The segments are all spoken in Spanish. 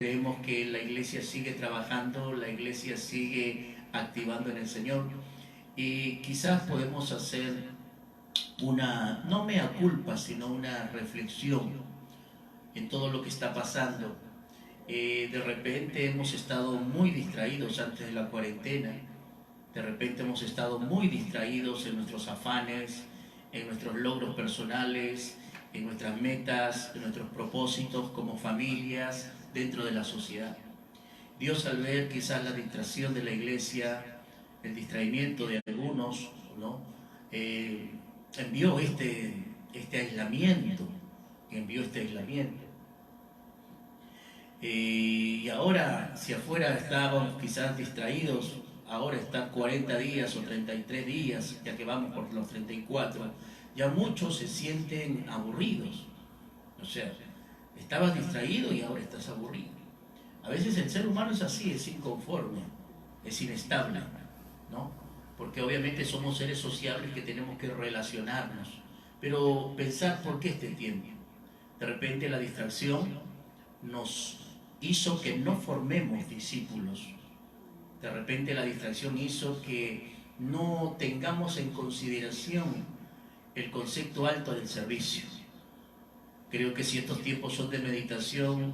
Creemos que la iglesia sigue trabajando, la iglesia sigue activando en el Señor y quizás podemos hacer una, no mea culpa, sino una reflexión en todo lo que está pasando. De repente hemos estado muy distraídos antes de la cuarentena, de repente hemos estado muy distraídos en nuestros afanes, en nuestros logros personales, en nuestras metas, en nuestros propósitos como familias, dentro de la sociedad. Dios, al ver quizás la distracción de la iglesia, el distraimiento de algunos, ¿no? Envió este aislamiento, y ahora, si afuera estábamos quizás distraídos, ahora están 40 días o 33 días, ya que vamos por los 34, ya muchos se sienten aburridos. O sea, estabas distraído y ahora estás aburrido. A veces el ser humano es así, es inconforme, es inestable, ¿no? Porque obviamente somos seres sociables que tenemos que relacionarnos. Pero pensar, ¿por qué este tiempo? De repente la distracción nos hizo que no formemos discípulos. De repente la distracción hizo que no tengamos en consideración el concepto alto del servicio. Creo que si estos tiempos son de meditación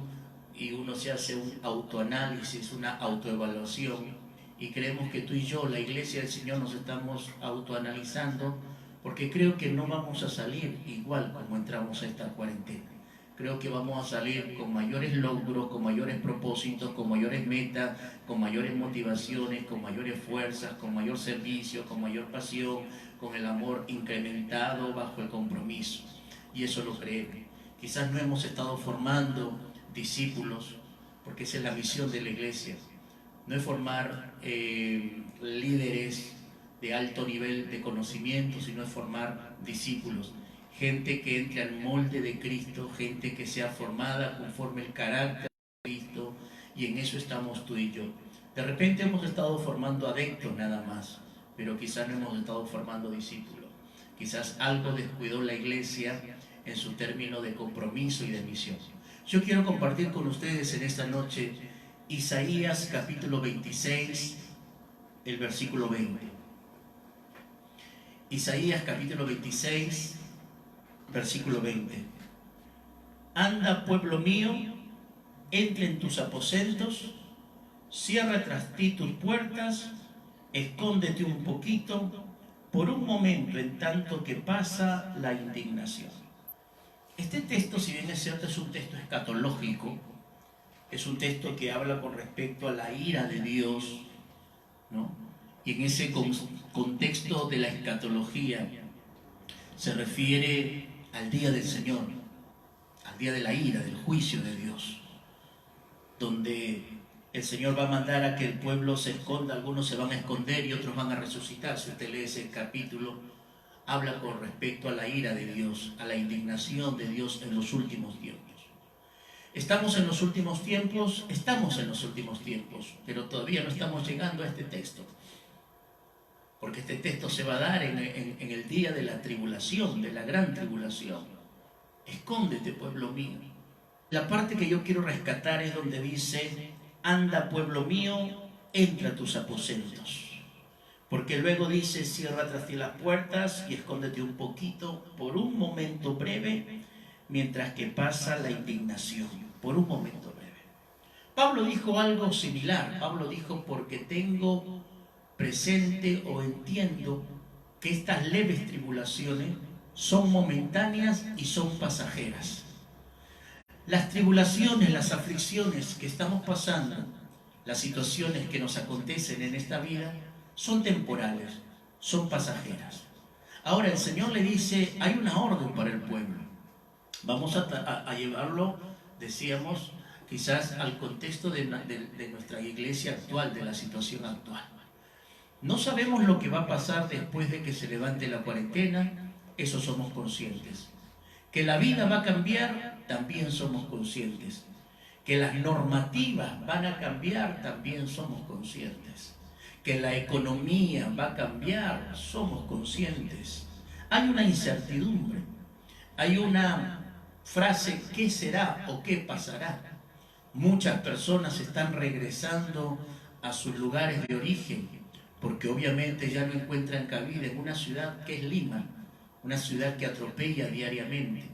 y uno se hace un autoanálisis, una autoevaluación, y creemos que tú y yo, la iglesia del Señor, nos estamos autoanalizando, porque creo que no vamos a salir igual como entramos a esta cuarentena. Creo que vamos a salir con mayores logros, con mayores propósitos, con mayores metas, con mayores motivaciones, con mayores fuerzas, con mayor servicio, con mayor pasión, con el amor incrementado bajo el compromiso. Y eso lo creemos. Quizás no hemos estado formando discípulos, porque esa es la misión de la iglesia. No es formar líderes de alto nivel de conocimiento, sino es formar discípulos. Gente que entre al molde de Cristo, gente que sea formada conforme el carácter de Cristo, y en eso estamos tú y yo. De repente hemos estado formando adeptos nada más, pero quizás no hemos estado formando discípulos. Quizás algo descuidó la iglesia en su término de compromiso y de misión. Yo quiero compartir con ustedes en esta noche Isaías capítulo 26, el versículo 20. Isaías capítulo 26, versículo 20. Anda, pueblo mío, entra en tus aposentos, cierra tras ti tus puertas, escóndete un poquito, por un momento, en tanto que pasa la indignación. Este texto, si bien es cierto, es un texto escatológico, es un texto que habla con respecto a la ira de Dios, ¿no? Y en ese contexto de la escatología se refiere al día del Señor, al día de la ira, del juicio de Dios, donde el Señor va a mandar a que el pueblo se esconda, algunos se van a esconder y otros van a resucitar. Si usted lee ese capítulo, habla con respecto a la ira de Dios, a la indignación de Dios en los últimos tiempos. ¿Estamos en los últimos tiempos? Estamos en los últimos tiempos, pero todavía no estamos llegando a este texto, porque este texto se va a dar en el día de la tribulación, de la gran tribulación. Escóndete, pueblo mío. La parte que yo quiero rescatar es donde dice: anda, pueblo mío, entra a tus aposentos. Porque luego dice: cierra tras ti las puertas y escóndete un poquito, por un momento breve, mientras que pasa la indignación. Por un momento breve. Pablo dijo algo similar. Pablo dijo: porque tengo presente o entiendo que estas leves tribulaciones son momentáneas y son pasajeras. Las tribulaciones, las aflicciones que estamos pasando, las situaciones que nos acontecen en esta vida, son temporales, son pasajeras. Ahora el Señor le dice: hay una orden para el pueblo. Vamos a llevarlo, decíamos, quizás al contexto de nuestra iglesia actual, de la situación actual. No sabemos lo que va a pasar después de que se levante la cuarentena, eso somos conscientes. Que la vida va a cambiar, también somos conscientes. Que las normativas van a cambiar, también somos conscientes. Que la economía va a cambiar, somos conscientes. Hay una incertidumbre, hay una frase: ¿qué será o qué pasará? Muchas personas están regresando a sus lugares de origen, porque obviamente ya no encuentran cabida en una ciudad que es Lima, una ciudad que atropella diariamente.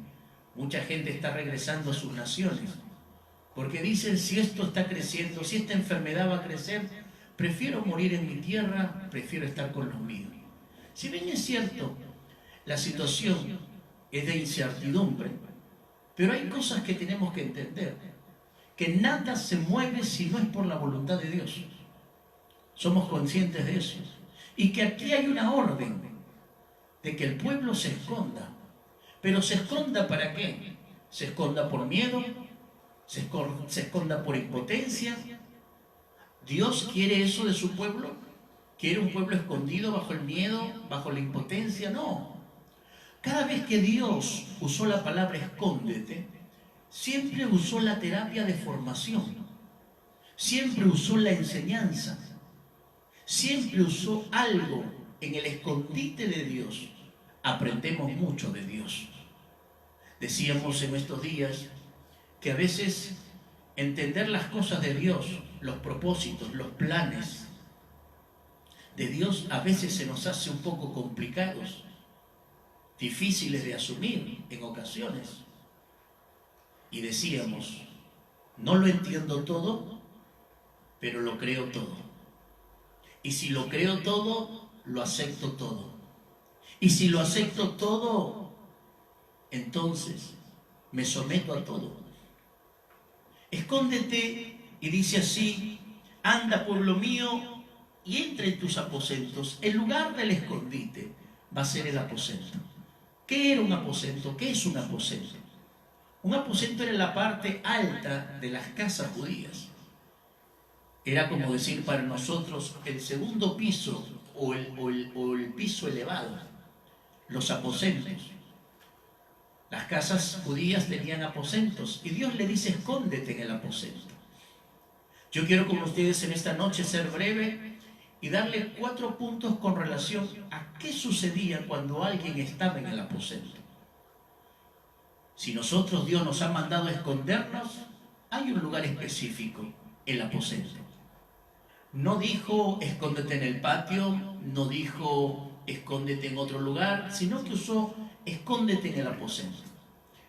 Mucha gente está regresando a sus naciones, porque dicen, si esto está creciendo, si esta enfermedad va a crecer, prefiero morir en mi tierra, prefiero estar con los míos. Si bien es cierto, la situación es de incertidumbre, pero hay cosas que tenemos que entender, que nada se mueve si no es por la voluntad de Dios. Somos conscientes de eso. Y que aquí hay una orden de que el pueblo se esconda. Pero ¿se esconda para qué? ¿Se esconda por miedo? ¿Se esconda por impotencia? ¿Dios quiere eso de su pueblo? ¿Quiere un pueblo escondido bajo el miedo, bajo la impotencia? No. Cada vez que Dios usó la palabra escóndete, siempre usó la terapia de formación, siempre usó la enseñanza, siempre usó algo. En el escondite de Dios aprendemos mucho de Dios. Decíamos en estos días que a veces entender las cosas de Dios, los propósitos, los planes de Dios a veces se nos hace un poco complicados, difíciles de asumir en ocasiones. Y decíamos, no lo entiendo todo, pero lo creo todo. Y si lo creo todo, lo acepto todo. Y si lo acepto todo, entonces me someto a todo. Escóndete, y dice así, anda pueblo mío, y entra en tus aposentos. El lugar del escondite va a ser el aposento. ¿Qué era un aposento? ¿Qué es un aposento? Un aposento era la parte alta de las casas judías. Era como decir para nosotros el segundo piso o el piso elevado, los aposentos. Las casas judías tenían aposentos y Dios le dice escóndete en el aposento. Yo quiero con ustedes en esta noche ser breve y darle 4 puntos con relación a qué sucedía cuando alguien estaba en el aposento. Si nosotros, Dios nos ha mandado a escondernos, hay un lugar específico, el aposento. No dijo escóndete en el patio, no dijo escóndete en otro lugar, sino que usó escóndete en el aposento.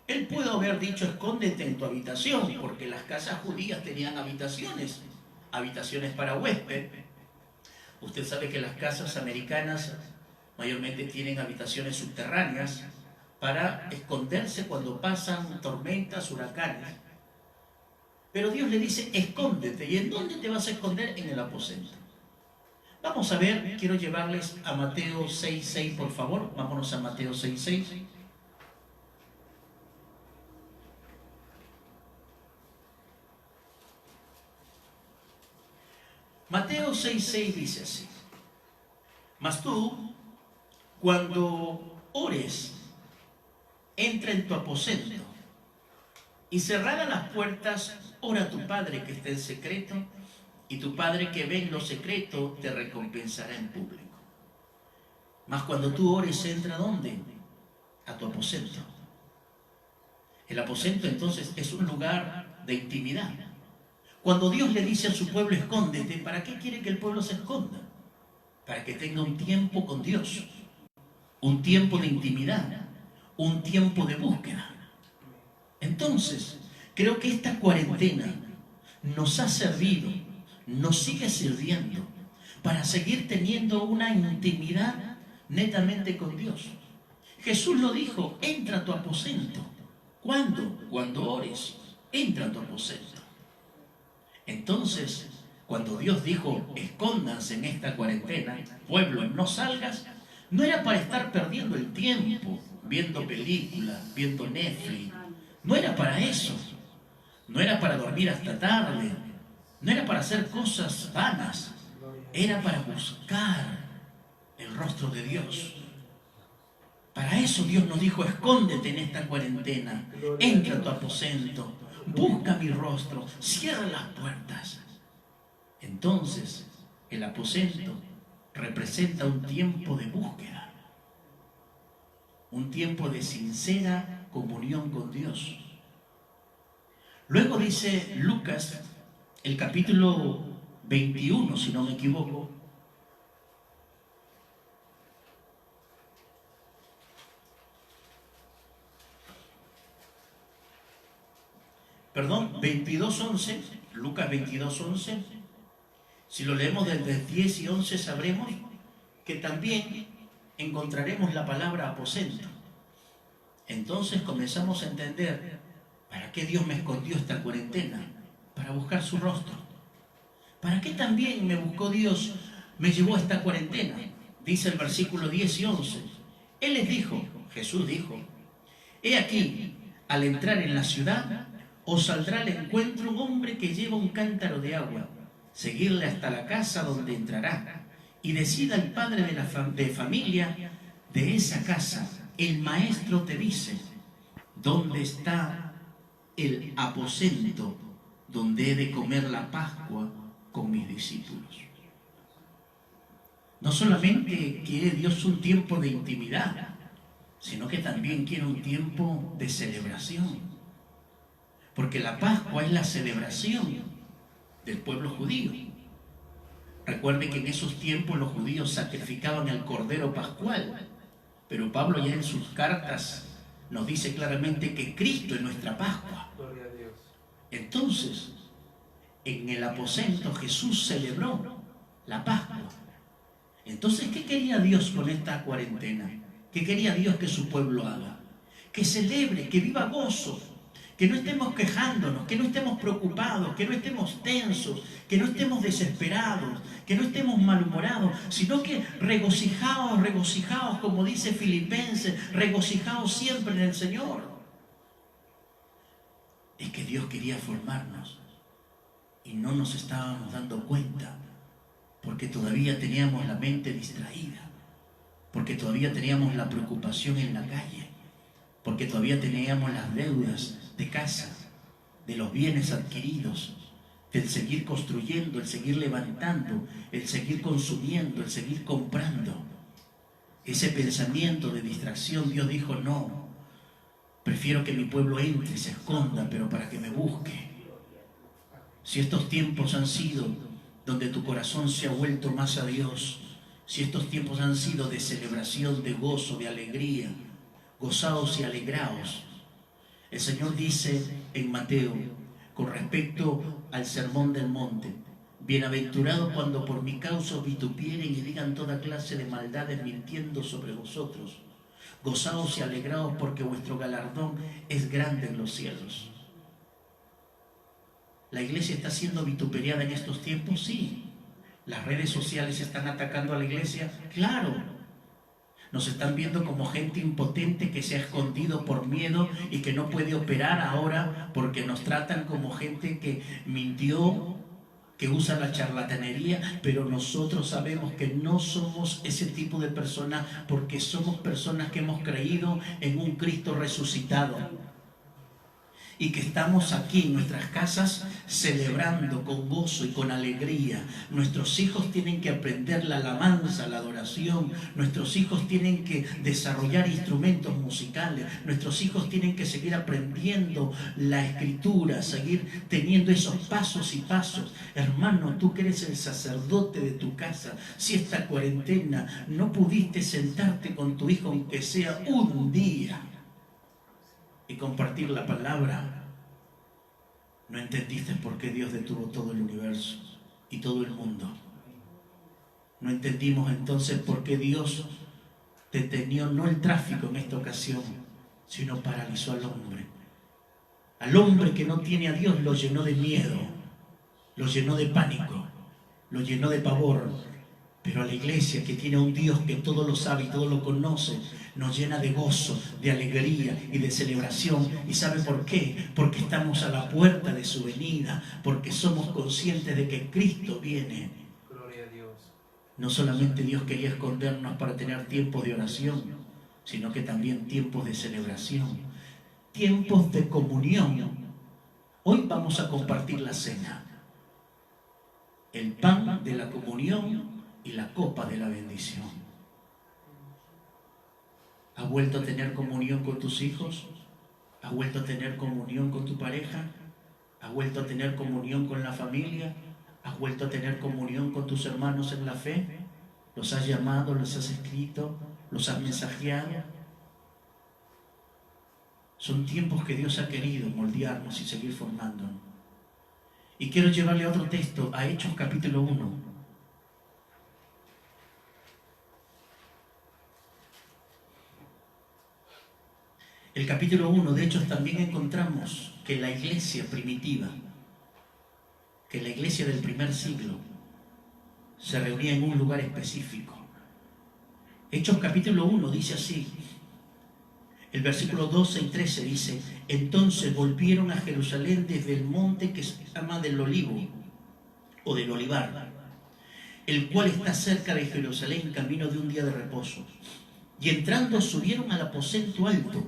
Él pudo haber dicho escóndete en tu habitación, porque las casas judías tenían habitaciones para huésped. Usted sabe que las casas americanas mayormente tienen habitaciones subterráneas para esconderse cuando pasan tormentas, huracanes. Pero Dios le dice, escóndete. ¿Y en dónde te vas a esconder? En el aposento. Vamos a ver, quiero llevarles a Mateo 6:6, por favor. Vámonos a Mateo 6:6. Mateo 6:6 dice así: mas tú, cuando ores, entra en tu aposento y cerrada las puertas, ora a tu Padre que está en secreto, y tu Padre que ve en lo secreto te recompensará en público. Mas cuando tú ores, entra ¿a dónde? A tu aposento. El aposento entonces es un lugar de intimidad. Cuando Dios le dice a su pueblo escóndete, ¿para qué quiere que el pueblo se esconda? Para que tenga un tiempo con Dios, un tiempo de intimidad, un tiempo de búsqueda. Entonces, creo que esta cuarentena nos ha servido, nos sigue sirviendo para seguir teniendo una intimidad netamente con Dios. Jesús lo dijo, entra a tu aposento. ¿Cuándo? Cuando ores, entra a tu aposento. Entonces, cuando Dios dijo, escóndanse en esta cuarentena, pueblo, no salgas, no era para estar perdiendo el tiempo viendo películas, viendo Netflix. No era para eso. No era para dormir hasta tarde. No era para hacer cosas vanas. Era para buscar el rostro de Dios. Para eso Dios nos dijo, escóndete en esta cuarentena, entra a tu aposento, busca mi rostro, cierra las puertas. Entonces, el aposento representa un tiempo de búsqueda, un tiempo de sincera comunión con Dios. Luego dice Lucas, el capítulo 21, si no me equivoco, perdón, 22:11, Lucas 22:11, si lo leemos desde 10 y 11 sabremos que también encontraremos la palabra aposento. Entonces comenzamos a entender para qué Dios me escondió esta cuarentena, para buscar su rostro. ¿Para qué también me buscó Dios, me llevó a esta cuarentena? Dice el versículo 10 y 11. Él les dijo, Jesús dijo, he aquí, al entrar en la ciudad, os saldrá al encuentro un hombre que lleva un cántaro de agua. Seguirle hasta la casa donde entrará. Y decida el padre de familia de esa casa, el maestro te dice, ¿dónde está el aposento donde he de comer la Pascua con mis discípulos? No solamente quiere Dios un tiempo de intimidad, sino que también quiere un tiempo de celebración. Porque la Pascua es la celebración del pueblo judío. Recuerde que en esos tiempos los judíos sacrificaban el cordero pascual, pero Pablo ya en sus cartas nos dice claramente que Cristo es nuestra Pascua. Gloria a Dios. Entonces, en el aposento Jesús celebró la Pascua. Entonces, ¿qué quería Dios con esta cuarentena? ¿Qué quería Dios que su pueblo haga? Que celebre, que viva gozo, que no estemos quejándonos, que no estemos preocupados, que no estemos tensos, que no estemos desesperados, que no estemos malhumorados, sino que regocijaos, regocijaos, como dice Filipenses, regocijaos siempre en el Señor. Es que Dios quería formarnos y no nos estábamos dando cuenta, porque todavía teníamos la mente distraída, porque todavía teníamos la preocupación en la calle, porque todavía teníamos las deudas de casa, de los bienes adquiridos, del seguir construyendo, el seguir levantando, el seguir consumiendo, el seguir comprando. Ese pensamiento de distracción, Dios dijo, no, prefiero que mi pueblo entre, se esconda, pero para que me busque. Si estos tiempos han sido donde tu corazón se ha vuelto más a Dios, si estos tiempos han sido de celebración, de gozo, de alegría, gozaos y alegraos. El Señor dice en Mateo, con respecto al sermón del monte, bienaventurados cuando por mi causa os vitupieren y digan toda clase de maldades mintiendo sobre vosotros. Gozaos y alegraos porque vuestro galardón es grande en los cielos. ¿La iglesia está siendo vituperiada en estos tiempos? Sí. ¿Las redes sociales están atacando a la iglesia? Claro. Nos están viendo como gente impotente que se ha escondido por miedo y que no puede operar ahora porque nos tratan como gente que mintió, que usa la charlatanería, pero nosotros sabemos que no somos ese tipo de personas porque somos personas que hemos creído en un Cristo resucitado. Y que estamos aquí en nuestras casas celebrando con gozo y con alegría. Nuestros hijos tienen que aprender la alabanza, la adoración. Nuestros hijos tienen que desarrollar instrumentos musicales. Nuestros hijos tienen que seguir aprendiendo la escritura, seguir teniendo esos pasos y pasos. Hermano, tú que eres el sacerdote de tu casa, si esta cuarentena no pudiste sentarte con tu hijo aunque sea un día y compartir la palabra, no entendiste por qué Dios detuvo todo el universo y todo el mundo. No entendimos entonces por qué Dios detenió no el tráfico en esta ocasión, sino paralizó al hombre. Al hombre que no tiene a Dios lo llenó de miedo, lo llenó de pánico, lo llenó de pavor. Pero a la iglesia que tiene a un Dios que todo lo sabe y todo lo conoce, nos llena de gozo, de alegría y de celebración. ¿Y sabe por qué? Porque estamos a la puerta de su venida, porque somos conscientes de que Cristo viene. Gloria a Dios. No solamente Dios quería escondernos para tener tiempos de oración, sino que también tiempos de celebración, tiempos de comunión. Hoy vamos a compartir la cena, el pan de la comunión y la copa de la bendición. ¿Has vuelto a tener comunión con tus hijos? ¿Has vuelto a tener comunión con tu pareja? ¿Has vuelto a tener comunión con la familia? ¿Has vuelto a tener comunión con tus hermanos en la fe? ¿Los has llamado, los has escrito, los has mensajeado? Son tiempos que Dios ha querido moldearnos y seguir formándonos. Y quiero llevarle a otro texto, a Hechos capítulo 1. El capítulo 1 de Hechos también encontramos que la iglesia primitiva, que la iglesia del primer siglo, se reunía en un lugar específico. Hechos capítulo 1 dice así, el versículo 12 y 13 dice: entonces volvieron a Jerusalén desde el monte que se llama del Olivo, o del Olivar, el cual está cerca de Jerusalén, camino de un día de reposo. Y entrando subieron al aposento alto,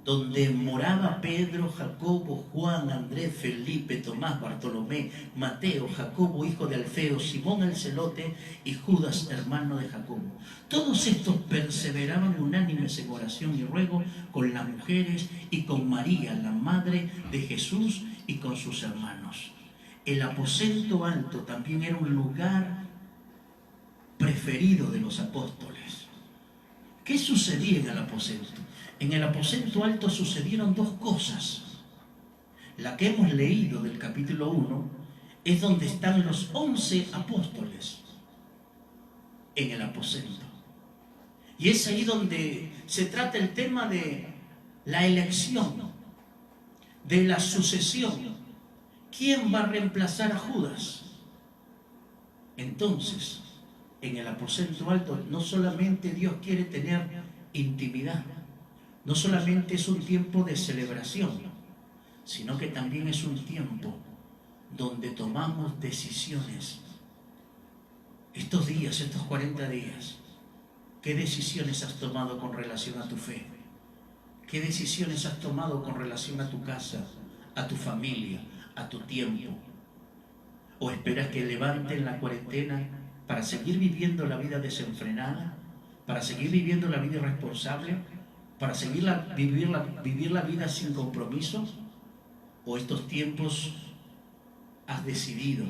donde moraba Pedro, Jacobo, Juan, Andrés, Felipe, Tomás, Bartolomé, Mateo, Jacobo, hijo de Alfeo, Simón el celote y Judas, hermano de Jacobo. Todos estos perseveraban unánimes en oración y ruego con las mujeres y con María, la madre de Jesús, y con sus hermanos. El aposento alto también era un lugar preferido de los apóstoles. ¿Qué sucedía en el aposento? En el aposento alto sucedieron dos cosas. La que hemos leído del capítulo 1 es donde están los 11 apóstoles en el aposento. Y es ahí donde se trata el tema de la elección, de la sucesión. ¿Quién va a reemplazar a Judas? Entonces, en el aposento alto no solamente Dios quiere tener intimidad, no solamente es un tiempo de celebración, sino que también es un tiempo donde tomamos decisiones. Estos días, estos 40 días, ¿qué decisiones has tomado con relación a tu fe? ¿Qué decisiones has tomado con relación a tu casa, a tu familia, a tu tiempo? ¿O esperas que levanten la cuarentena para seguir viviendo la vida desenfrenada? ¿Para seguir viviendo la vida irresponsable? ¿Para vivir la vida sin compromiso? ¿O estos tiempos has decidido,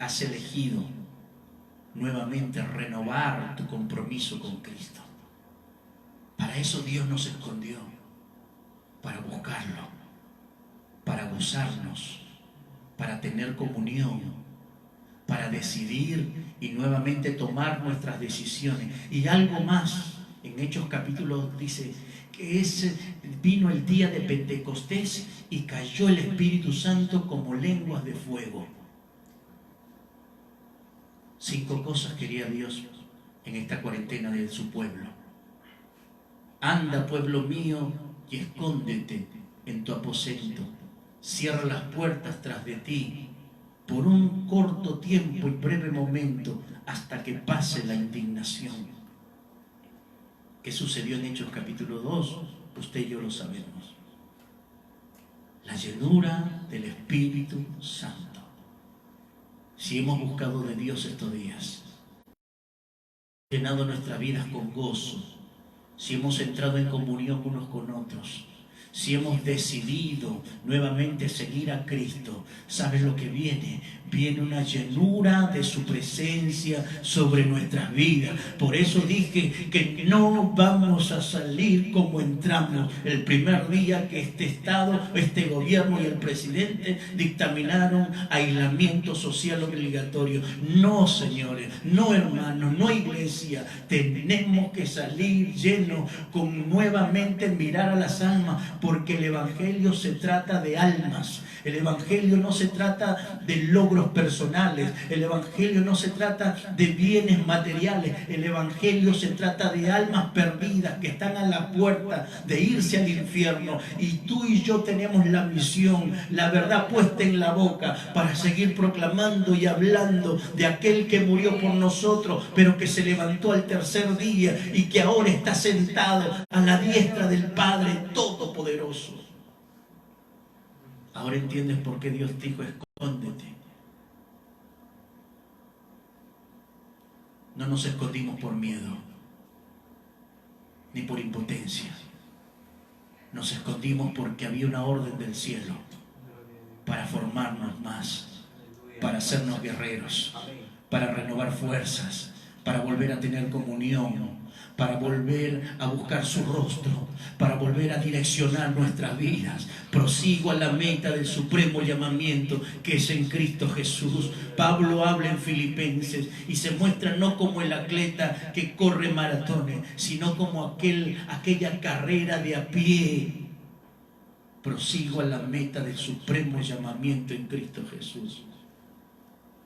has elegido nuevamente renovar tu compromiso con Cristo? Para eso Dios nos escondió, para buscarlo, para gozarnos, para tener comunión, para decidir y nuevamente tomar nuestras decisiones. Y algo más. En Hechos capítulo dice que vino el día de Pentecostés y cayó el Espíritu Santo como lenguas de fuego. 5 cosas quería Dios en esta cuarentena de su pueblo. Anda, pueblo mío, y escóndete en tu aposento. Cierra las puertas tras de ti por un corto tiempo y breve momento hasta que pase la indignación. ¿Qué sucedió en Hechos capítulo 2? Usted y yo lo sabemos. La llenura del Espíritu Santo. Si hemos buscado de Dios estos días, llenado nuestras vidas con gozo, si hemos entrado en comunión unos con otros, si hemos decidido nuevamente seguir a Cristo, ¿sabes lo que viene? Viene una llenura de su presencia sobre nuestras vidas. Por eso dije que no vamos a salir como entramos el primer día que este Estado, este gobierno y el presidente dictaminaron aislamiento social obligatorio. No, señores, no, hermanos, no, iglesia. Tenemos que salir llenos con nuevamente mirar a las almas, porque el Evangelio se trata de almas. El Evangelio no se trata de logros personales. El Evangelio no se trata de bienes materiales. El Evangelio se trata de almas perdidas que están a la puerta de irse al infierno. Y tú y yo tenemos la misión, la verdad puesta en la boca, para seguir proclamando y hablando de aquel que murió por nosotros, pero que se levantó al tercer día y que ahora está sentado a la diestra del Padre Todopoderoso. Ahora entiendes por qué Dios dijo: escóndete. No nos escondimos por miedo, ni por impotencia. Nos escondimos porque había una orden del cielo. para formarnos más, para hacernos guerreros, para renovar fuerzas, para volver a tener comunión, para volver a buscar su rostro, para volver a direccionar nuestras vidas. Prosigo a la meta del supremo llamamiento que es en Cristo Jesús. Pablo habla en Filipenses y se muestra no como el atleta que corre maratones, sino como aquella carrera de a pie. Prosigo a la meta del supremo llamamiento en Cristo Jesús.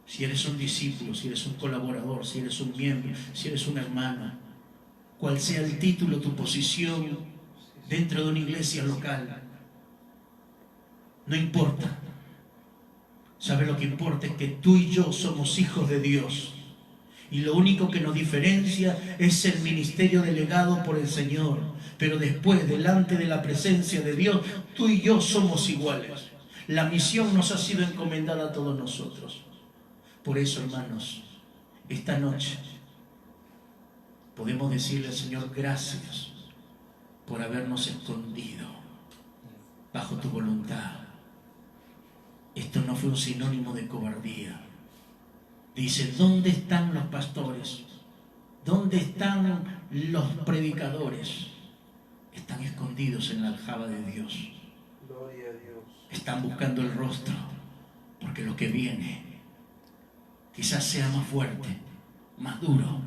Si eres un discípulo, si eres un colaborador, si eres un miembro, si eres una hermana, cual sea el título, tu posición dentro de una iglesia local, no importa. ¿Sabe lo que importa? Es que tú y yo somos hijos de Dios. Y lo único que nos diferencia es el ministerio delegado por el Señor. Pero después, delante de la presencia de Dios, tú y yo somos iguales. La misión nos ha sido encomendada a todos nosotros. Por eso, hermanos, esta noche podemos decirle al Señor gracias por habernos escondido bajo tu voluntad. Esto no fue un sinónimo de cobardía. Dice, ¿dónde están los pastores? ¿Dónde están los predicadores? Están escondidos en la aljaba de Dios. Gloria a Dios. Están buscando el rostro, porque lo que viene quizás sea más fuerte, más duro.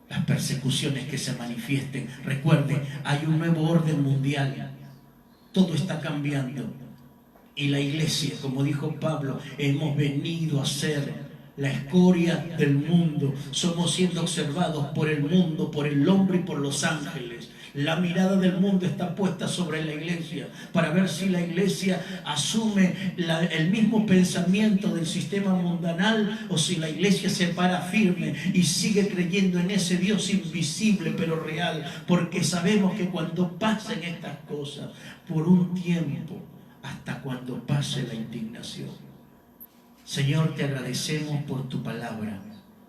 Las persecuciones que se manifiesten. Recuerde, hay un nuevo orden mundial. Todo está cambiando. Y la iglesia, como dijo Pablo, hemos venido a ser la escoria del mundo. Somos siendo observados por el mundo, por el hombre y por los ángeles. La mirada del mundo está puesta sobre la iglesia para ver si la iglesia asume el mismo pensamiento del sistema mundanal o si la iglesia se para firme y sigue creyendo en ese Dios invisible pero real, porque sabemos que cuando pasen estas cosas, por un tiempo, hasta cuando pase la indignación. Señor, te agradecemos por tu palabra.